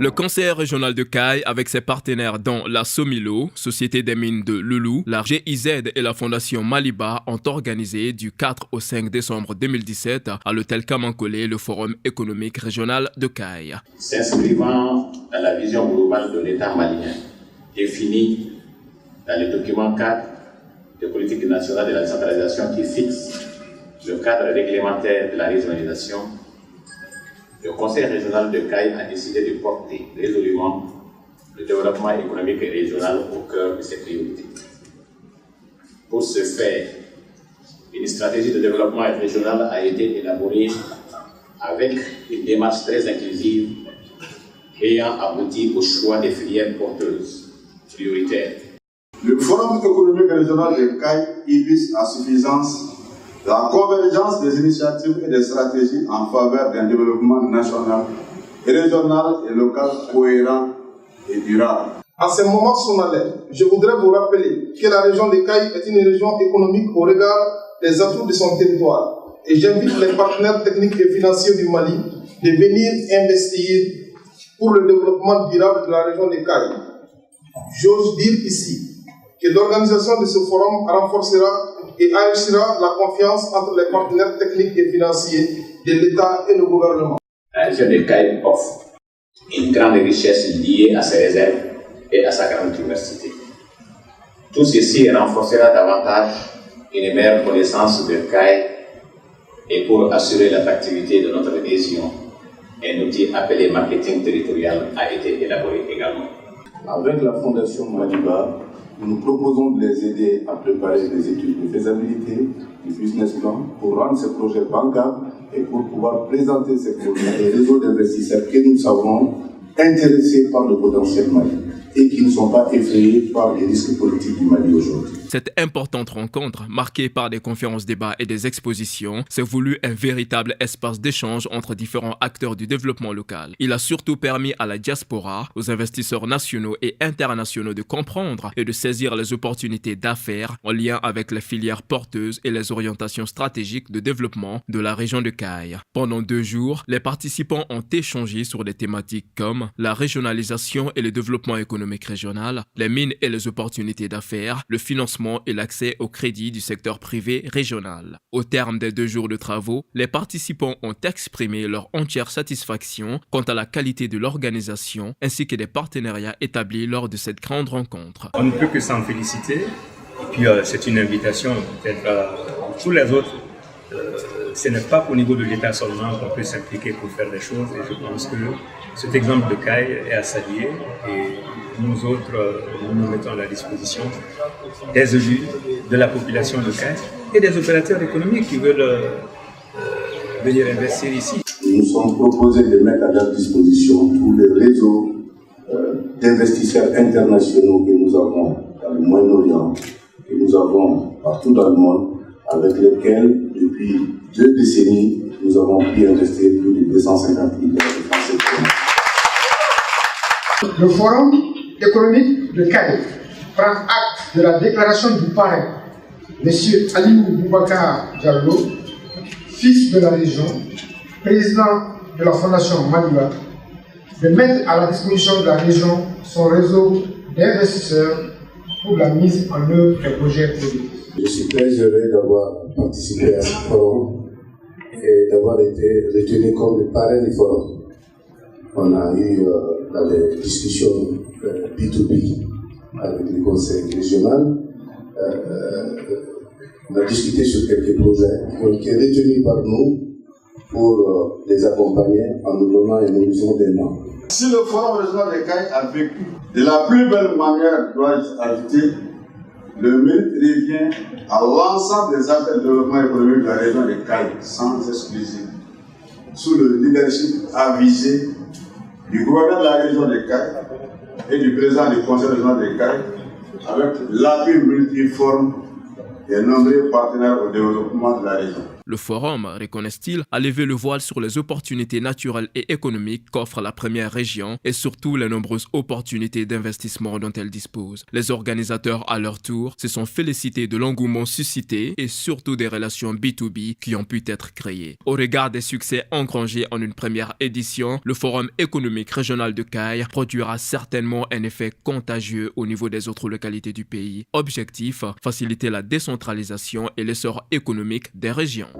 Le conseil régional de Caille, avec ses partenaires dont la Somilo, Société des mines de Loulou, la GIZ et la Fondation Maliba ont organisé du 4 au 5 décembre 2017 à l'hôtel Kamankolé le Forum économique régional de Caille. S'inscrivant dans la vision globale de l'État malien, définie dans le document 4 de politique nationale de la décentralisation qui fixe le cadre réglementaire de la régionalisation, le Conseil régional de Caille a décidé de porter résolument le développement économique régional au cœur de ses priorités. Pour ce faire, une stratégie de développement régional a été élaborée avec une démarche très inclusive ayant abouti au choix des filières porteuses prioritaires. Le Forum économique régional de Caille illustre à suffisance la convergence des initiatives et des stratégies en faveur d'un développement national, régional et local cohérent et durable. En ce moment solennel, je voudrais vous rappeler que la région de Caille est une région économique au regard des atouts de son territoire. Et j'invite les partenaires techniques et financiers du Mali de venir investir pour le développement durable de la région de Caille. J'ose dire ici que l'organisation de ce forum renforcera et enrichira la confiance entre les partenaires techniques et financiers de l'État et le gouvernement. La région de Caille offre une grande richesse liée à ses réserves et à sa grande diversité. Tout ceci renforcera davantage une meilleure connaissance de Caille et pour assurer l'attractivité de notre région, un outil appelé marketing territorial a été élaboré également. Avec la Fondation Maliba, nous proposons de les aider à préparer des études de faisabilité, du business plan, pour rendre ces projets bancables et pour pouvoir présenter ces projets à des réseaux d'investisseurs que nous savons intéressés par le potentiel malien et qui ne sont pas effrayés par les risques politiques du Mali aujourd'hui. Cette importante rencontre, marquée par des conférences débats et des expositions, s'est voulu un véritable espace d'échange entre différents acteurs du développement local. Il a surtout permis à la diaspora, aux investisseurs nationaux et internationaux de comprendre et de saisir les opportunités d'affaires en lien avec les filières porteuses et les orientations stratégiques de développement de la région de Caille. Pendant 2 jours, les participants ont échangé sur des thématiques comme la régionalisation et le développement économique régional, les mines et les opportunités d'affaires, le financement et l'accès au crédit du secteur privé régional. Au terme des 2 jours de travaux, les participants ont exprimé leur entière satisfaction quant à la qualité de l'organisation ainsi que des partenariats établis lors de cette grande rencontre. On ne peut que s'en féliciter et puis c'est une invitation peut-être à tous les autres. Ce n'est pas qu'au niveau de l'État seulement qu'on peut s'impliquer pour faire des choses et je pense que cet exemple de Caille est à saluer et nous autres, nous nous mettons à la disposition des élus, de la population de Caille et des opérateurs économiques qui veulent venir investir ici. Nous sommes proposés de mettre à leur disposition tous les réseaux d'investisseurs internationaux que nous avons dans le Moyen-Orient, que nous avons partout dans le monde, avec lesquels, depuis 2 décennies, nous avons pu investir plus de 250 milliards de francs CFA. Le Forum économique de Caille prend acte de la déclaration du parrain, M. Aliou Boubacar Diallo, fils de la région, président de la Fondation Maliba, de mettre à la disposition de la région son réseau d'investisseurs pour la mise en œuvre des projets prévus. Je suis très heureux d'avoir participé à ce forum et d'avoir été retenu comme le parrain du forum. On a eu dans les discussions B2B avec le conseil régional, on a discuté sur quelques projets qui ont été retenus par nous pour les accompagner en nous donnant un horizon d'un an. Si le forum régional de Caille a vécu de la plus belle manière, dois-je ajouter, le mérite revient à l'ensemble des acteurs de développement économique de la région de Caille, sans exclusive, sous le leadership avisé du gouverneur de la région de Caille et du président du conseil régional de Caille, avec l'appui multiforme des nombreux partenaires au développement de la région. Le forum, reconnaissent-ils, a levé le voile sur les opportunités naturelles et économiques qu'offre la première région et surtout les nombreuses opportunités d'investissement dont elle dispose. Les organisateurs, à leur tour, se sont félicités de l'engouement suscité et surtout des relations B2B qui ont pu être créées. Au regard des succès engrangés en une première édition, le Forum économique régional de Kayes produira certainement un effet contagieux au niveau des autres localités du pays. Objectif, faciliter la décentralisation et l'essor économique des régions.